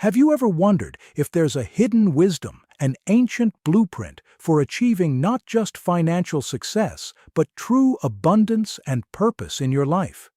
Have you ever wondered if there's a hidden wisdom, an ancient blueprint for achieving not just financial success, but true abundance and purpose in your life?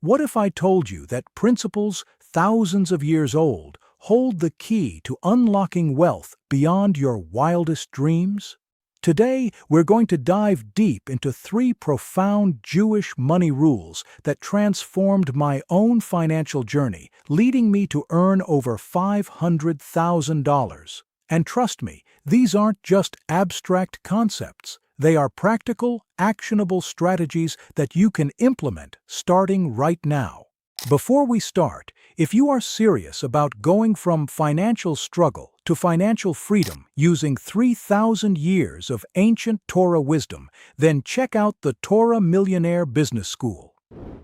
What if I told you that principles thousands of years old hold the key to unlocking wealth beyond your wildest dreams? Today, we're going to dive deep into three profound Jewish money rules that transformed my own financial journey, leading me to earn over $500,000. And trust me, these aren't just abstract concepts. They are practical, actionable strategies that you can implement starting right now. Before we start, if you are serious about going from financial struggle to financial freedom using 3,000 years of ancient Torah wisdom, then check out the Torah Millionaire Business School.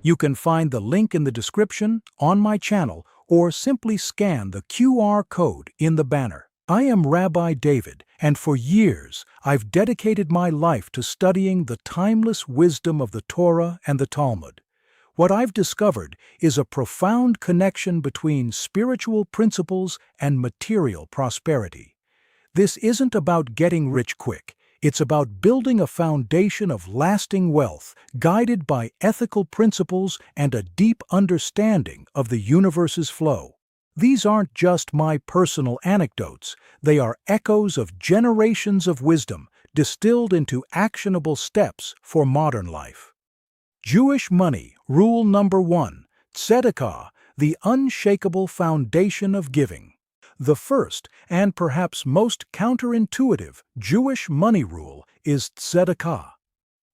You can find the link in the description, on my channel, or simply scan the QR code in the banner. I am Rabbi David, and for years I've dedicated my life to studying the timeless wisdom of the Torah and the Talmud. What I've discovered is a profound connection between spiritual principles and material prosperity. This isn't about getting rich quick. It's about building a foundation of lasting wealth, guided by ethical principles and a deep understanding of the universe's flow. These aren't just my personal anecdotes. They are echoes of generations of wisdom distilled into actionable steps for modern life. Jewish money, rule number 1, tzedakah, the unshakable foundation of giving. The first, and perhaps most counterintuitive, Jewish money rule is tzedakah.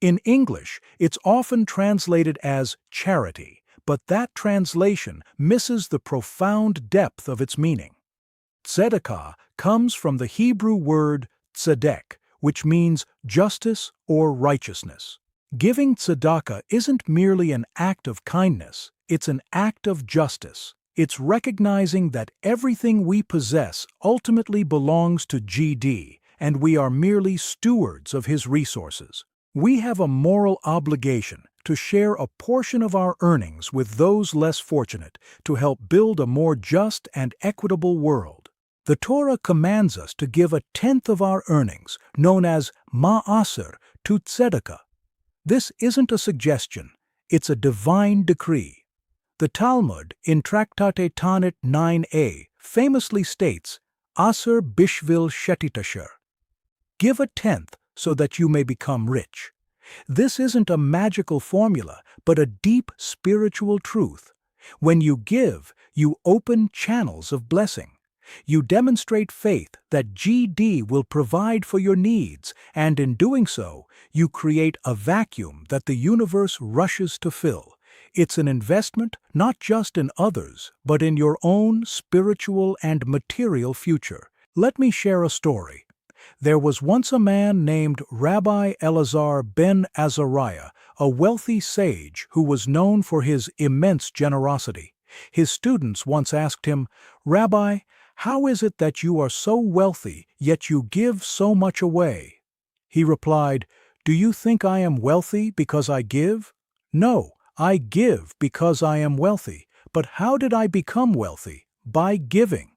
In English, it's often translated as charity, but that translation misses the profound depth of its meaning. Tzedakah comes from the Hebrew word tzedek, which means justice or righteousness. Giving tzedakah isn't merely an act of kindness, it's an act of justice. It's recognizing that everything we possess ultimately belongs to GD, and we are merely stewards of his resources. We have a moral obligation to share a portion of our earnings with those less fortunate to help build a more just and equitable world. The Torah commands us to give 1/10 of our earnings, known as ma'aser, to tzedakah. This isn't a suggestion, it's a divine decree. The Talmud, in Tractate Tanit 9a, famously states, Aser bishvil shetitasher. Give 1/10 so that you may become rich. This isn't a magical formula, but a deep spiritual truth. When you give, you open channels of blessing. You demonstrate faith that GD will provide for your needs, and in doing so, you create a vacuum that the universe rushes to fill. It's an investment not just in others, but in your own spiritual and material future. Let me share a story. There was once a man named Rabbi Elazar ben Azariah, a wealthy sage who was known for his immense generosity. His students once asked him, "Rabbi, how is it that you are so wealthy, yet you give so much away?" He replied, "Do you think I am wealthy because I give? No, I give because I am wealthy. But how did I become wealthy? By giving."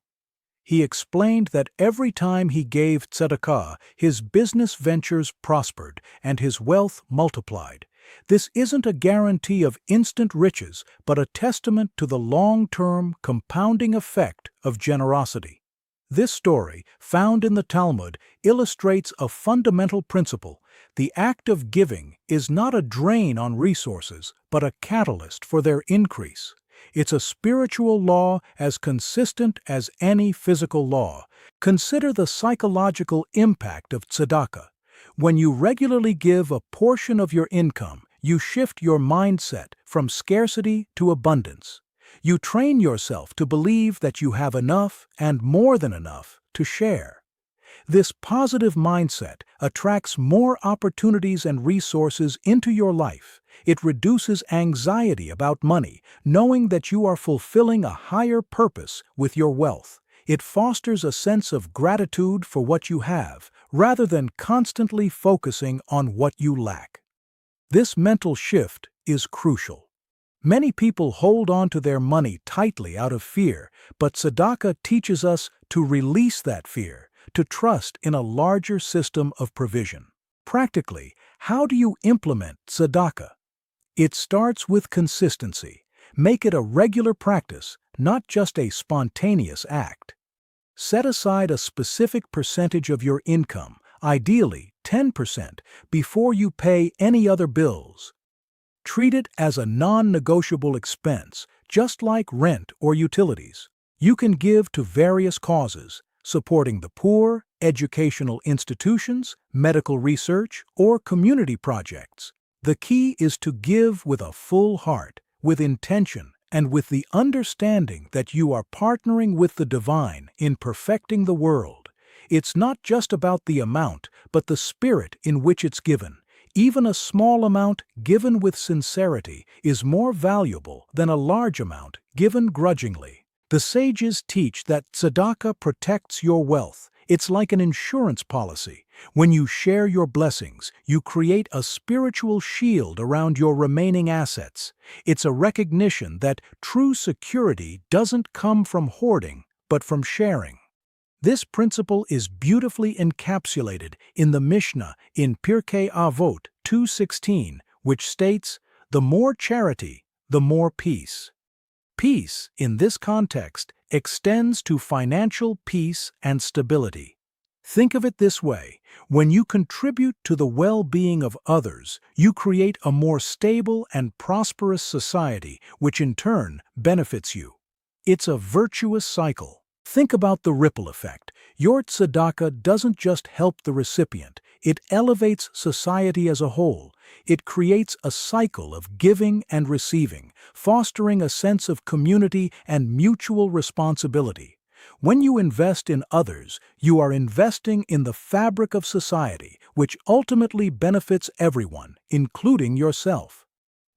He explained that every time he gave tzedakah, his business ventures prospered and his wealth multiplied. This isn't a guarantee of instant riches, but a testament to the long-term compounding effect of generosity. This story, found in the Talmud, illustrates a fundamental principle. The act of giving is not a drain on resources, but a catalyst for their increase. It's a spiritual law as consistent as any physical law. Consider the psychological impact of tzedakah. When you regularly give a portion of your income, you shift your mindset from scarcity to abundance. You train yourself to believe that you have enough and more than enough to share. This positive mindset attracts more opportunities and resources into your life. It reduces anxiety about money, knowing that you are fulfilling a higher purpose with your wealth. It fosters a sense of gratitude for what you have, rather than constantly focusing on what you lack. This mental shift is crucial. Many people hold on to their money tightly out of fear, but tzedakah teaches us to release that fear, to trust in a larger system of provision. Practically, how do you implement tzedakah? It starts with consistency. Make it a regular practice, not just a spontaneous act. Set aside a specific percentage of your income, ideally 10%, before you pay any other bills. Treat it as a non-negotiable expense, just like rent or utilities. You can give to various causes, supporting the poor, educational institutions, medical research, or community projects. The key is to give with a full heart, with intention, and with the understanding that you are partnering with the divine in perfecting the world. It's not just about the amount, but the spirit in which it's given. Even a small amount given with sincerity is more valuable than a large amount given grudgingly. The sages teach that tzedakah protects your wealth. It's like an insurance policy. When you share your blessings, you create a spiritual shield around your remaining assets. It's a recognition that true security doesn't come from hoarding, but from sharing. This principle is beautifully encapsulated in the Mishnah in Pirkei Avot 2:16, which states, "The more charity, the more peace." Peace, in this context, extends to financial peace and stability. Think of it this way: when you contribute to the well-being of others, you create a more stable and prosperous society, which in turn benefits you. It's a virtuous cycle. Think about the ripple effect. Your tzedakah doesn't just help the recipient, it elevates society as a whole. It creates a cycle of giving and receiving, fostering a sense of community and mutual responsibility. When you invest in others, you are investing in the fabric of society, which ultimately benefits everyone, including yourself.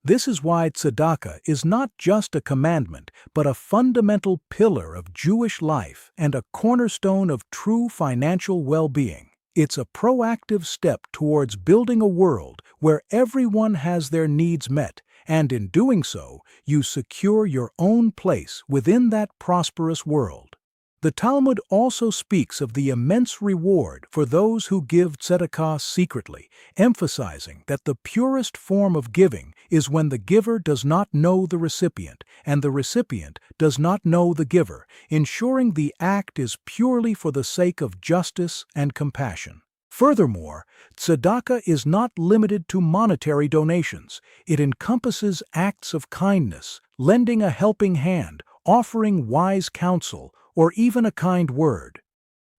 This is why tzedakah is not just a commandment, but a fundamental pillar of Jewish life and a cornerstone of true financial well-being. It's a proactive step towards building a world where everyone has their needs met, and in doing so, you secure your own place within that prosperous world. The Talmud also speaks of the immense reward for those who give tzedakah secretly, emphasizing that the purest form of giving is when the giver does not know the recipient and the recipient does not know the giver, ensuring the act is purely for the sake of justice and compassion. Furthermore, tzedakah is not limited to monetary donations. It encompasses acts of kindness, lending a helping hand, offering wise counsel, or even a kind word.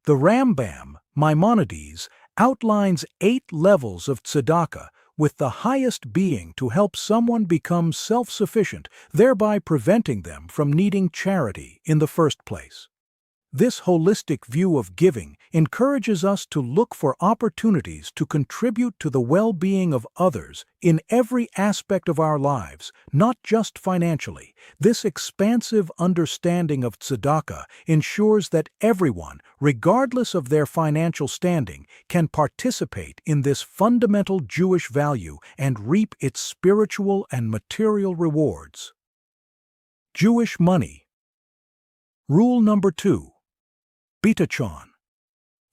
The Rambam, Maimonides, outlines 8 levels of tzedakah, with the highest being to help someone become self-sufficient, thereby preventing them from needing charity in the first place. This holistic view of giving encourages us to look for opportunities to contribute to the well-being of others in every aspect of our lives, not just financially. This expansive understanding of tzedakah ensures that everyone, regardless of their financial standing, can participate in this fundamental Jewish value and reap its spiritual and material rewards. Jewish money. Rule number 2. Bitachon,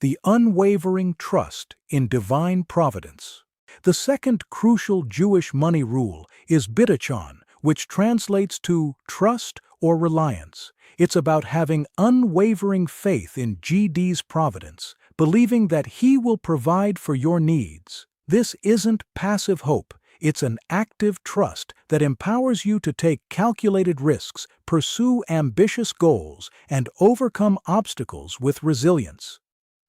the unwavering trust in divine providence. The second crucial Jewish money rule is bitachon, which translates to trust or reliance. It's about having unwavering faith in GD's providence, believing that he will provide for your needs. This isn't passive hope. It's an active trust that empowers you to take calculated risks, pursue ambitious goals, and overcome obstacles with resilience.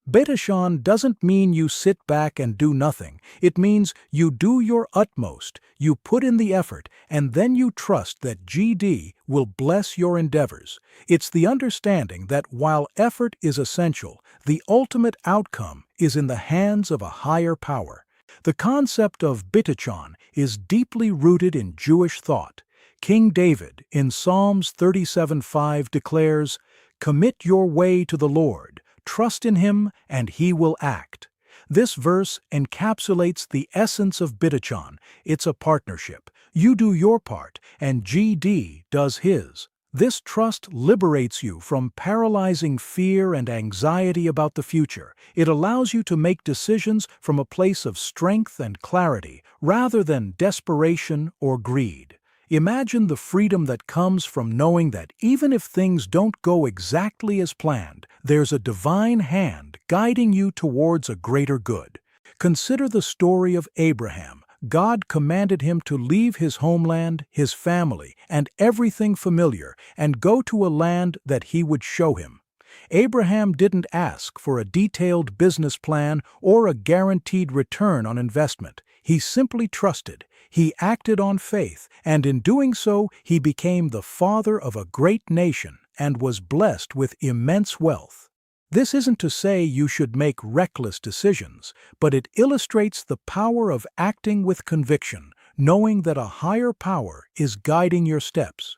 Bitachon doesn't mean you sit back and do nothing. It means you do your utmost, you put in the effort, and then you trust that GD will bless your endeavors. It's the understanding that while effort is essential, the ultimate outcome is in the hands of a higher power. The concept of bitachon is deeply rooted in Jewish thought. King David, in Psalms 37:5, declares, "Commit your way to the Lord, trust in him, and he will act." This verse encapsulates the essence of Bitachon. It's a partnership. You do your part, and GD does his. This trust liberates you from paralyzing fear and anxiety about the future. It allows you to make decisions from a place of strength and clarity, rather than desperation or greed. Imagine the freedom that comes from knowing that even if things don't go exactly as planned, there's a divine hand guiding you towards a greater good. Consider the story of Abraham. God commanded him to leave his homeland, his family, and everything familiar, and go to a land that he would show him. Abraham didn't ask for a detailed business plan or a guaranteed return on investment. He simply trusted. He acted on faith, and in doing so, he became the father of a great nation and was blessed with immense wealth. This isn't to say you should make reckless decisions, but it illustrates the power of acting with conviction, knowing that a higher power is guiding your steps.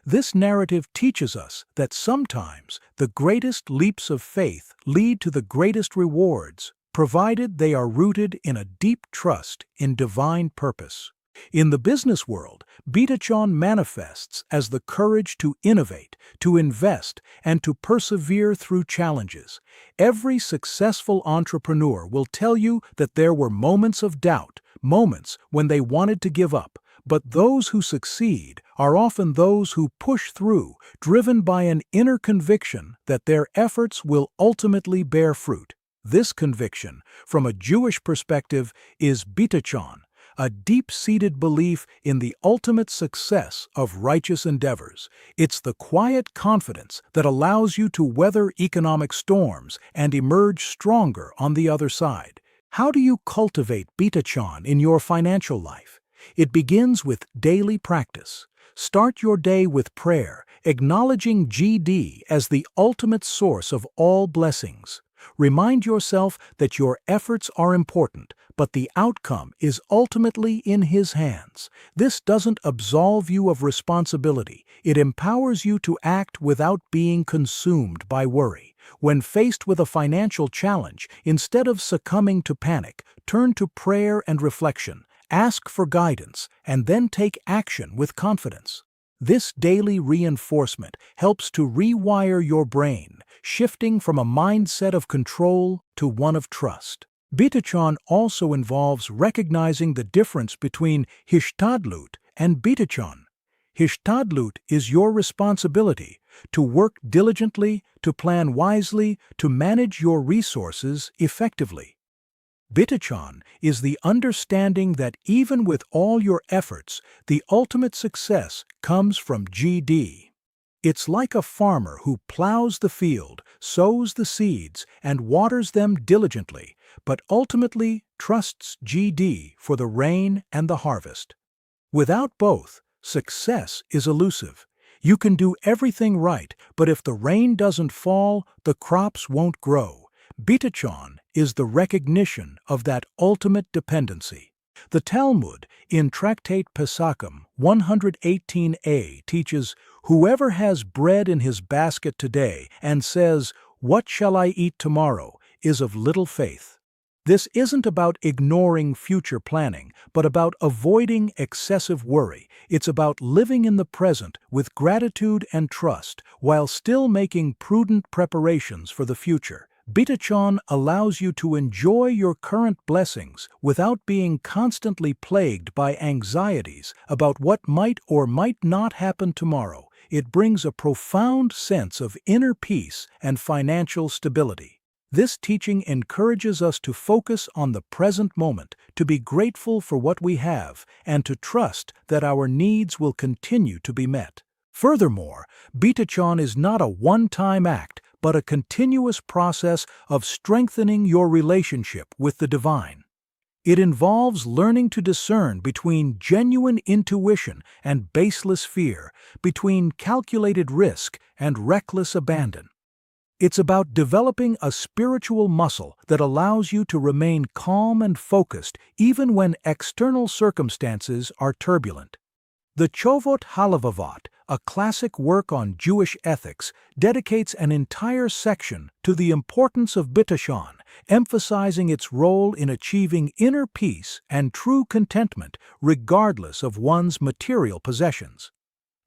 This narrative teaches us that sometimes the greatest leaps of faith lead to the greatest rewards, provided they are rooted in a deep trust in divine purpose. In the business world, Bitachon manifests as the courage to innovate, to invest, and to persevere through challenges. Every successful entrepreneur will tell you that there were moments of doubt, moments when they wanted to give up. But those who succeed are often those who push through, driven by an inner conviction that their efforts will ultimately bear fruit. This conviction, from a Jewish perspective, is Bitachon, a deep-seated belief in the ultimate success of righteous endeavors. It's the quiet confidence that allows you to weather economic storms and emerge stronger on the other side. How do you cultivate Bitachon in your financial life? It begins with daily practice. Start your day with prayer, acknowledging GD as the ultimate source of all blessings. Remind yourself that your efforts are important, but the outcome is ultimately in His hands. This doesn't absolve you of responsibility. It empowers you to act without being consumed by worry. When faced with a financial challenge, instead of succumbing to panic, turn to prayer and reflection. Ask for guidance, and then take action with confidence. This daily reinforcement helps to rewire your brain, shifting from a mindset of control to one of trust. Bitachon also involves recognizing the difference between Hishtadlut and Bitachon. Hishtadlut is your responsibility to work diligently, to plan wisely, to manage your resources effectively. Bitachon is the understanding that even with all your efforts, the ultimate success comes from GD. It's like a farmer who plows the field, sows the seeds, and waters them diligently, but ultimately trusts GD for the rain and the harvest. Without both, success is elusive. You can do everything right, but if the rain doesn't fall, the crops won't grow. Bitachon is the recognition of that ultimate dependency. The Talmud, in Tractate Pesachim 118a, teaches, "Whoever has bread in his basket today and says, 'What shall I eat tomorrow?' is of little faith." This isn't about ignoring future planning, but about avoiding excessive worry. It's about living in the present with gratitude and trust, while still making prudent preparations for the future. Bitachon allows you to enjoy your current blessings without being constantly plagued by anxieties about what might or might not happen tomorrow. It brings a profound sense of inner peace and financial stability. This teaching encourages us to focus on the present moment, to be grateful for what we have, and to trust that our needs will continue to be met. Furthermore, Bitachon is not a one-time act, but a continuous process of strengthening your relationship with the divine. It involves learning to discern between genuine intuition and baseless fear, between calculated risk and reckless abandon. It's about developing a spiritual muscle that allows you to remain calm and focused even when external circumstances are turbulent. The Chovot Halavavot, a classic work on Jewish ethics, dedicates an entire section to the importance of Bitachon emphasizing its role in achieving inner peace and true contentment regardless of one's material possessions.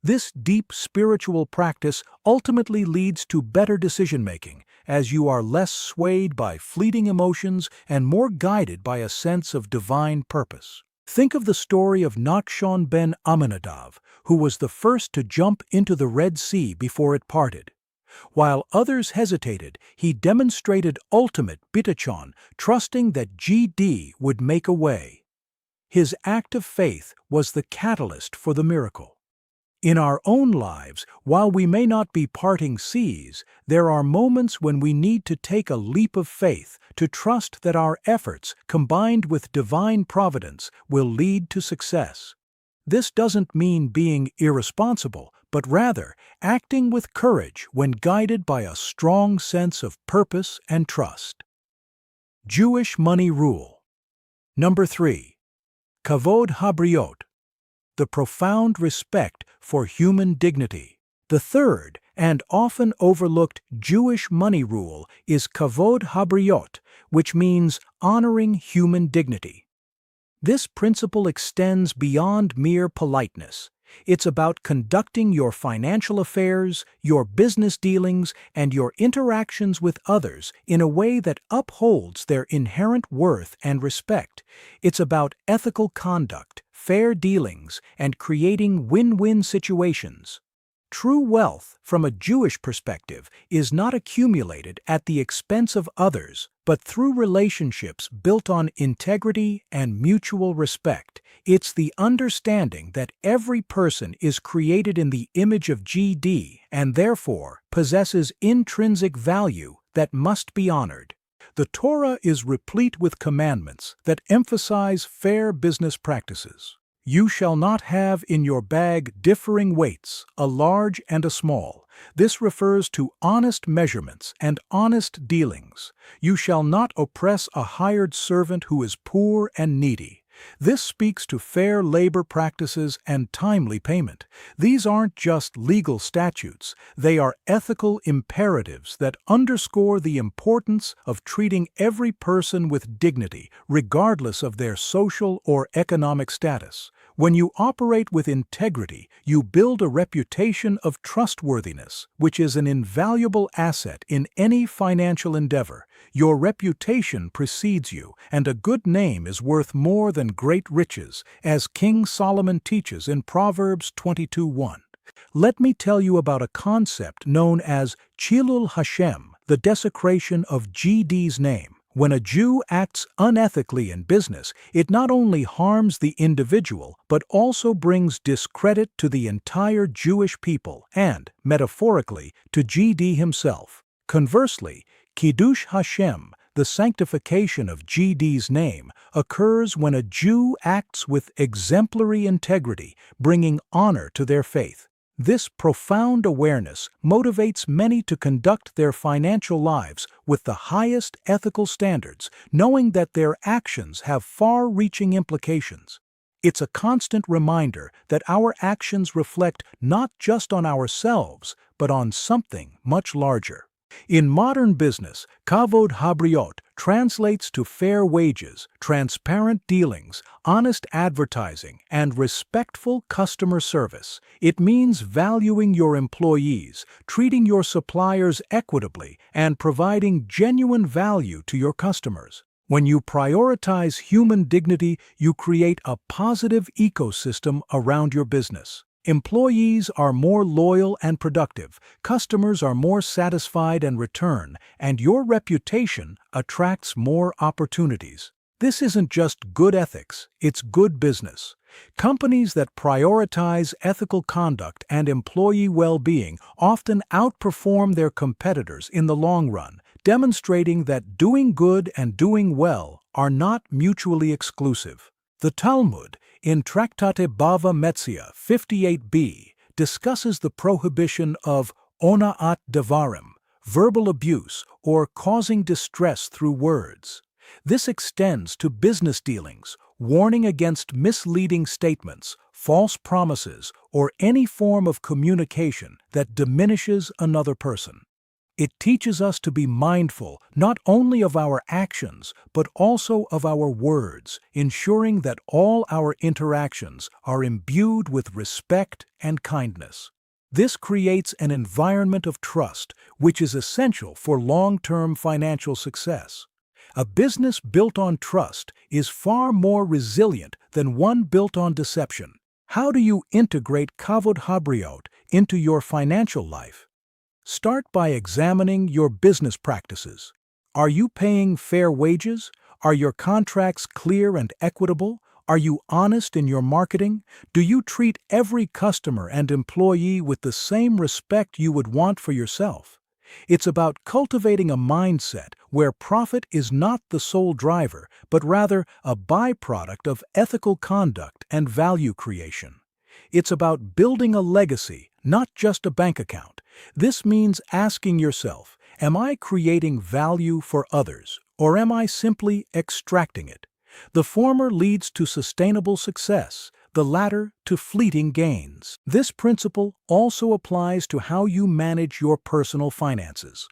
This deep spiritual practice ultimately leads to better decision-making, as you are less swayed by fleeting emotions and more guided by a sense of divine purpose. Think of the story of Nachshon ben Amminadab, who was the first to jump into the Red Sea before it parted. While others hesitated, he demonstrated ultimate bitachon, trusting that GD would make a way. His act of faith was the catalyst for the miracle. In our own lives, while we may not be parting seas, there are moments when we need to take a leap of faith to trust that our efforts, combined with divine providence, will lead to success. This doesn't mean being irresponsible, but rather acting with courage when guided by a strong sense of purpose and trust. Jewish money rule. Number 3. Kavod habriot, the profound respect for human dignity. The third, and often overlooked Jewish money rule is kavod habriot, which means honoring human dignity. This principle extends beyond mere politeness. It's about conducting your financial affairs, your business dealings, and your interactions with others in a way that upholds their inherent worth and respect. It's about ethical conduct, fair dealings, and creating win-win situations. True wealth, from a Jewish perspective, is not accumulated at the expense of others, but through relationships built on integrity and mutual respect. It's the understanding that every person is created in the image of GD and therefore possesses intrinsic value that must be honored. The Torah is replete with commandments that emphasize fair business practices. You shall not have in your bag differing weights, a large and a small. This refers to honest measurements and honest dealings. You shall not oppress a hired servant who is poor and needy. This speaks to fair labor practices and timely payment. These aren't just legal statutes, they are ethical imperatives that underscore the importance of treating every person with dignity, regardless of their social or economic status. When you operate with integrity, you build a reputation of trustworthiness, which is an invaluable asset in any financial endeavor. Your reputation precedes you, and a good name is worth more than great riches, as King Solomon teaches in Proverbs 22:1. Let me tell you about a concept known as Chilul Hashem, the desecration of GD's name. When a Jew acts unethically in business, it not only harms the individual, but also brings discredit to the entire Jewish people and, metaphorically, to GD himself. Conversely, Kiddush Hashem, the sanctification of GD's name, occurs when a Jew acts with exemplary integrity, bringing honor to their faith. This profound awareness motivates many to conduct their financial lives with the highest ethical standards, knowing that their actions have far-reaching implications. It's a constant reminder that our actions reflect not just on ourselves, but on something much larger. In modern business, kavod habriot translates to fair wages, transparent dealings, honest advertising, and respectful customer service. It means valuing your employees, treating your suppliers equitably, and providing genuine value to your customers. When you prioritize human dignity, you create a positive ecosystem around your business. Employees are more loyal and productive, customers are more satisfied and return, and your reputation attracts more opportunities. This isn't just good ethics, it's good business. Companies that prioritize ethical conduct and employee well-being often outperform their competitors in the long run, demonstrating that doing good and doing well are not mutually exclusive. The Talmud, in Tractate Bava Metzia 58b, discusses the prohibition of ona'at devarim, verbal abuse or causing distress through words. This extends to business dealings, warning against misleading statements, false promises, or any form of communication that diminishes another person. It teaches us to be mindful not only of our actions, but also of our words, ensuring that all our interactions are imbued with respect and kindness. This creates an environment of trust, which is essential for long-term financial success. A business built on trust is far more resilient than one built on deception. How do you integrate kavod habriot into your financial life? Start by examining your business practices. Are you paying fair wages? Are your contracts clear and equitable? Are you honest in your marketing? Do you treat every customer and employee with the same respect you would want for yourself? It's about cultivating a mindset where profit is not the sole driver, but rather a byproduct of ethical conduct and value creation. It's about building a legacy, not just a bank account. This means asking yourself, am I creating value for others, or am I simply extracting it? The former leads to sustainable success, the latter to fleeting gains. This principle also applies to how you manage your personal finances.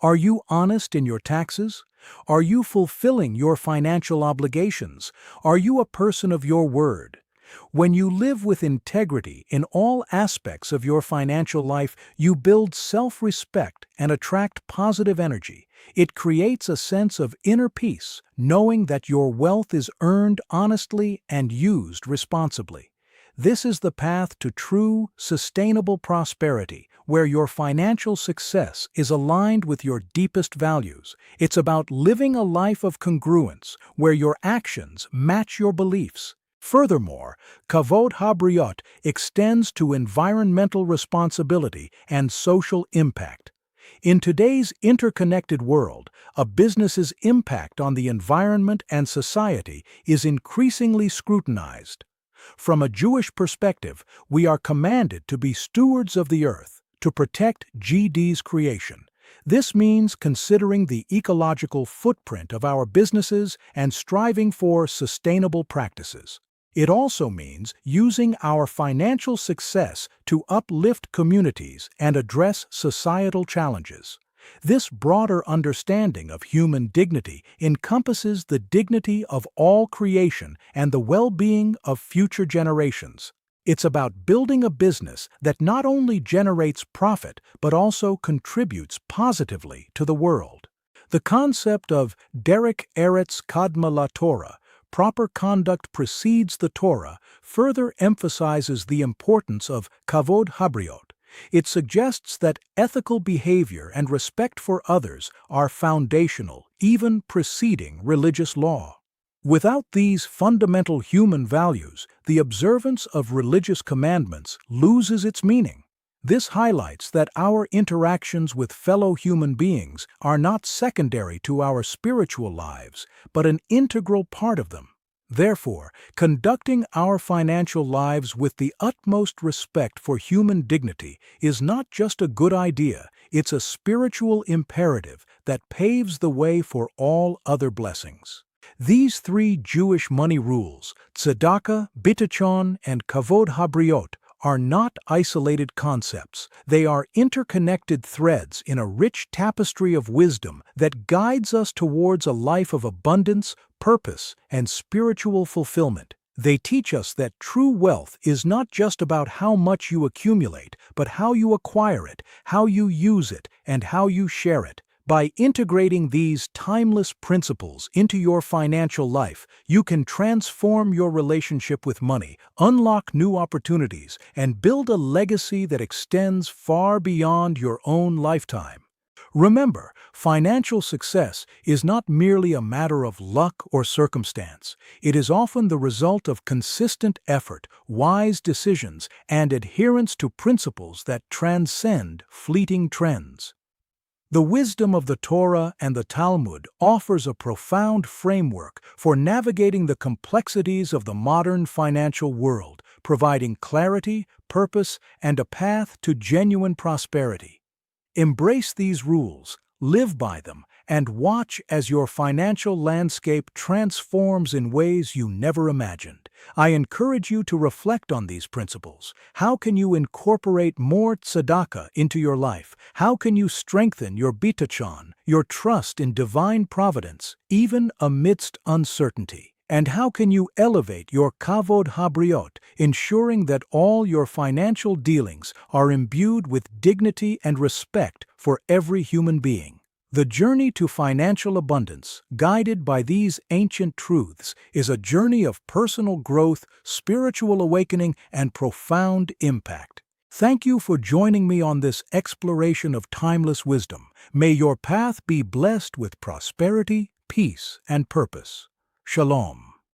Are you honest in your taxes? Are you fulfilling your financial obligations? Are you a person of your word? When you live with integrity in all aspects of your financial life, you build self-respect and attract positive energy. It creates a sense of inner peace, knowing that your wealth is earned honestly and used responsibly. This is the path to true, sustainable prosperity, where your financial success is aligned with your deepest values. It's about living a life of congruence, where your actions match your beliefs. Furthermore, kavod habriot extends to environmental responsibility and social impact. In today's interconnected world, a business's impact on the environment and society is increasingly scrutinized. From a Jewish perspective, we are commanded to be stewards of the earth, to protect GD's creation. This means considering the ecological footprint of our businesses and striving for sustainable practices. It also means using our financial success to uplift communities and address societal challenges. This broader understanding of human dignity encompasses the dignity of all creation and the well-being of future generations. It's about building a business that not only generates profit but also contributes positively to the world. The concept of derek eretz kadma la Torah, proper conduct precedes the Torah, further emphasizes the importance of kavod habriot. It suggests that ethical behavior and respect for others are foundational, even preceding religious law. Without these fundamental human values, the observance of religious commandments loses its meaning. This highlights that our interactions with fellow human beings are not secondary to our spiritual lives, but an integral part of them. Therefore, conducting our financial lives with the utmost respect for human dignity is not just a good idea, it's a spiritual imperative that paves the way for all other blessings. These three Jewish money rules, tzedakah, bitachon, and kavod habriot, are not isolated concepts. They are interconnected threads in a rich tapestry of wisdom that guides us towards a life of abundance, purpose, and spiritual fulfillment. They teach us that true wealth is not just about how much you accumulate, but how you acquire it, how you use it, and how you share it. By integrating these timeless principles into your financial life, you can transform your relationship with money, unlock new opportunities, and build a legacy that extends far beyond your own lifetime. Remember, financial success is not merely a matter of luck or circumstance. It is often the result of consistent effort, wise decisions, and adherence to principles that transcend fleeting trends. The wisdom of the Torah and the Talmud offers a profound framework for navigating the complexities of the modern financial world, providing clarity, purpose, and a path to genuine prosperity. Embrace these rules, live by them, and watch as your financial landscape transforms in ways you never imagined. I encourage you to reflect on these principles. How can you incorporate more tzedakah into your life? How can you strengthen your bitachon, your trust in divine providence, even amidst uncertainty? And how can you elevate your kavod habriot, ensuring that all your financial dealings are imbued with dignity and respect for every human being? The journey to financial abundance, guided by these ancient truths, is a journey of personal growth, spiritual awakening, and profound impact. Thank you for joining me on this exploration of timeless wisdom. May your path be blessed with prosperity, peace, and purpose. Shalom.